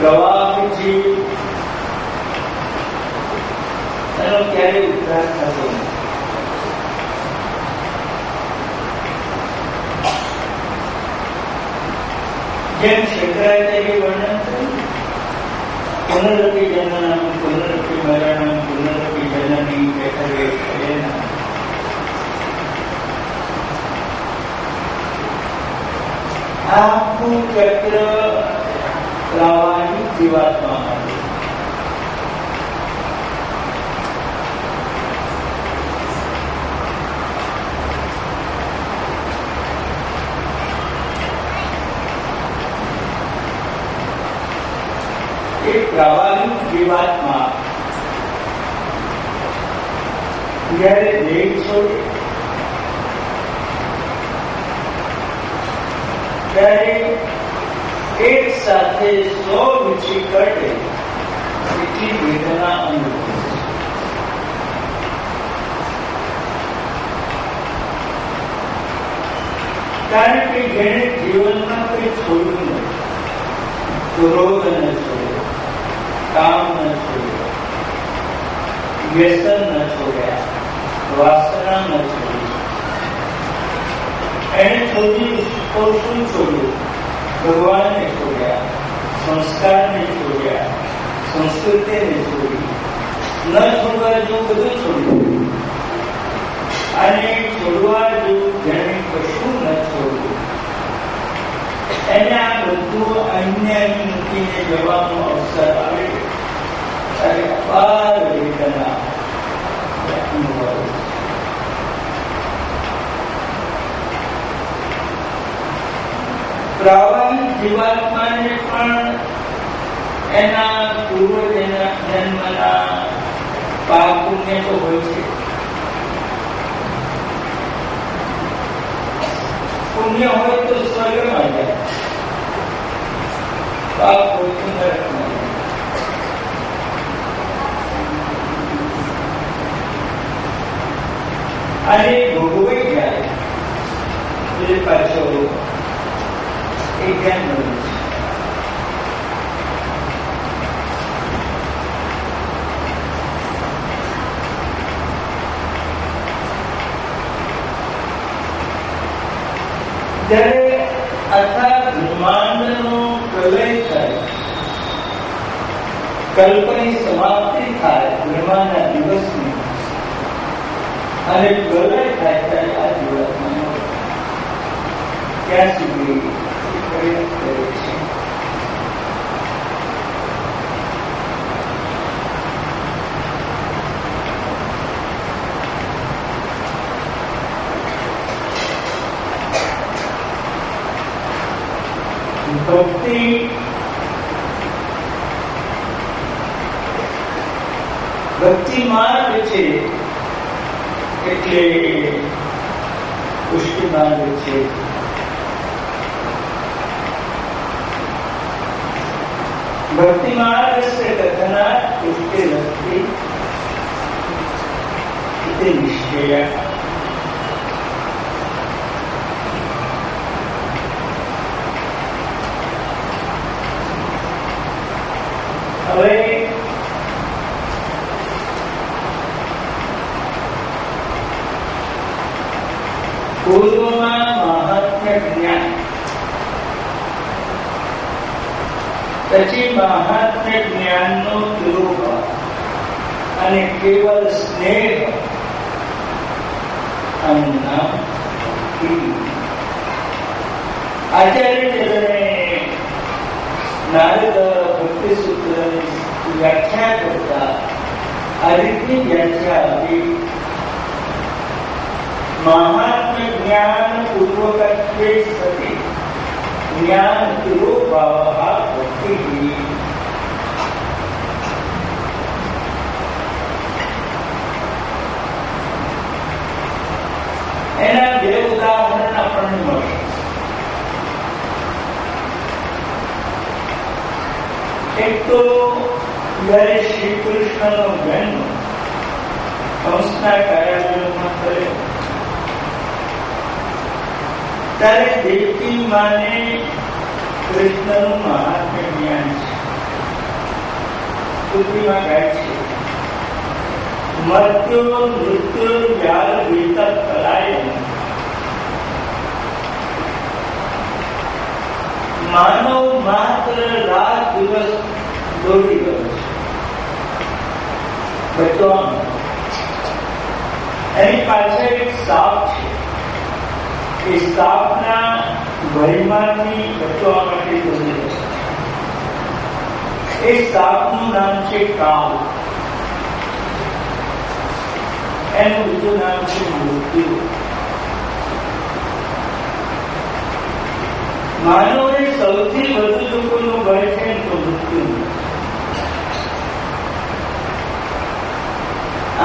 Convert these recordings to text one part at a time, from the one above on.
પ્રવાહજી એનો ક્યારેય ઉદ્ધાર થતો નથી. જેમ શંકરાચાર્ય વર્ણન થયું, પુનરપી જનનમ પુનરપી મરણમ પુનરપી જનની બેઠરે એના આખું ચક્ર પ્રવાહી જીવાત્મા માટે. એ પ્રવાહી જીવાત્મા જયારે દેહ છોડે ત્યારે એક સાથે 100 રુચિ કટે એટલી વેદના અનુભવે. કારણ કે જેને જીવનમાં કંઈ છોડવું નથી, ક્રોધ ન છોડ્યો, કામ ન છોડ્યો, વ્યસન ન છોડ્યા, વાસના ન છોડી, એને છોડ્યું તો શું છોડ્યું? ભગવાનને છોડ્યા, સંસ્કારને છોડ્યા, સંસ્કૃતિને છોડી, ન છોડવા જેવું બધું છોડ્યું. અને છોડવા જેવું જેને કશું ન છોડવું એને આ બધું અન્ય મૂકીને જવાનો અવસર આવે ત્યારે અપાર વેદના અનુભવે. પ્રવાહી જીવાત્માને પણ એના પૂર્વ જન્મના પાપ પુણ્ય તો હોય છે. પુણ્ય હોય તો સ્વર્ગમાં જાય, પાપ હોય તો નરકમાં જાય. અને ભોગવાઈ જાય એટલે પાછો એ જ્ઞાન મળે છે. જ્યારે આખા બ્રહ્માંડનો પ્રલય થાય, કલ્પની સમાપ્તિ થાય બ્રહ્માંડના દિવસની, અને પ્રલય થાય ત્યારે આ જીવાત્માનો ત્યાં સુધી પ્રયત્ન કરે છે. ભક્તિ માર્ગ છે એટલે પુષ્ટિ માર્ગ છે. ભક્તિ માર્ગ से कथना पुष्टि रखती इति निश्चय. હવે પૂર્વમાં મહાત્મ્ય જ્ઞાન, પછી મહાત્મ્ય જ્ઞાનનો દ્રોહ અને કેવલ સ્નેહ અન્ના આચાર્ય નારદ ભક્તિ સૂત્રની વ્યાખ્યા કરતા આ રીતની વ્યાખ્યા હતી. મહાત્મ્ય જ્ઞાન પૂર્વકત્વે સતિ જ્ઞાન તિરોભાવઃ ભક્તિ. એના બે ઉદાહરણ આપણને મળશે. એક તો જયારે શ્રી કૃષ્ણનો જન્મ કંસના કારાગૃહમાં થયો ત્યારે દેવકી માને કૃષ્ણનું મહાત્મ્ય જ્ઞાન છે. સ્તુતિમાં કહે છે, મૃત્યુ વ્યાલ વિતત કરાય. માનવ માત્ર રાત દિવસ દોડી ગયો છે બચવામાં. એની પાછળ એક સાપ છે. એ સાપના ભયમાંથી બચવા માટે દોડી ગયો. એ સાપનું નામ છે કાળ. એનું બીજું નામ છે મૃત્યુ. માનવને સૌથી વધુ લોકોનો ભય છે તો મૃત્યુ.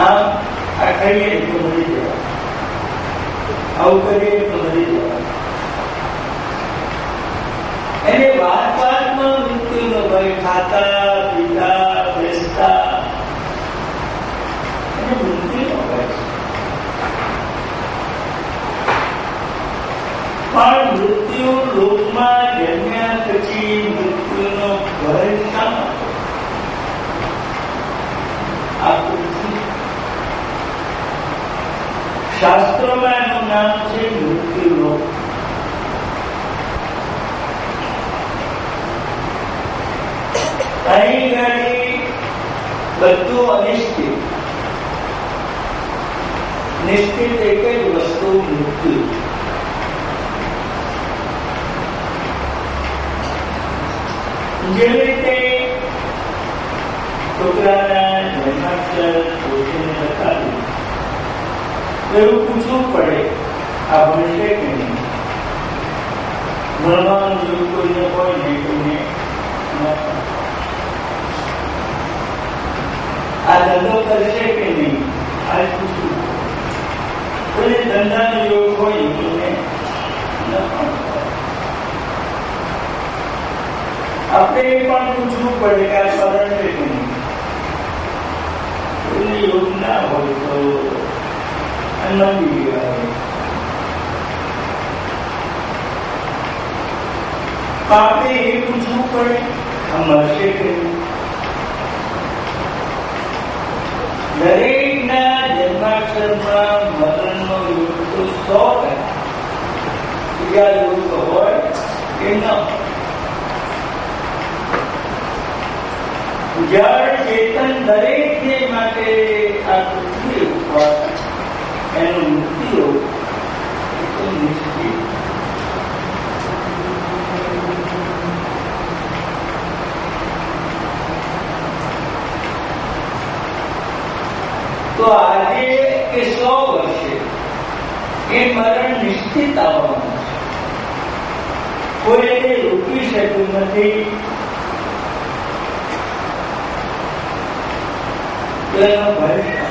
આમ આ કહીએ તો મરી જવા, આવું કરીએ તો મરી જવા. એને વાતમાં મૃત્યુનો ભય. ખાતા પીતા બેસતા એને મૃત્યુનો ભય છે. પણ મૃત્યુ લોકમાં જન્મ્યા પછી મૃત્યુનો ભય શા માટે? આ પૃથ્વી શાસ્ત્રોમાં એનું નામ છે મૃત્યુ લોક. અહીં ગાડી બધું અનિશ્ચિત, નિશ્ચિત એક જ વસ્તુ મૃત્યુ. જેવી રીતે છોકરાના જન્માક્ષર પોષીને લખાવ્યું, એવું પૂછવું પડે આ ભણશે કે નહીં. ભણવાનું જેવું કોઈને હોય નહીં, કોઈને આ ધંધો કરશે કે નહીં આ પૂછવું. કોઈને ધંધાનો યોગ હોય કોઈને આપણે એ પણ પૂછવું પડે કે આ પરણશે કે નહીં. કોઈને યોગ ના હોય તો નવી આવે. આપણે એ પૂછવું પડે આ મળશે કે નહીં. દરેકના જન્માક્ષરમાં મરણનો યોગ તો 100%. બીજા યોગ હોય કે ન. જળ ચેતન દરેકને માટે આ પૃથ્વી ઉપર એનું મૃત્યુ તો નિશ્ચિત. તો આજે કે 100 વર્ષે એ મરણ નિશ્ચિત આવવાનું છે. કોઈ એને રોકી શકતું નથી. એનો ભય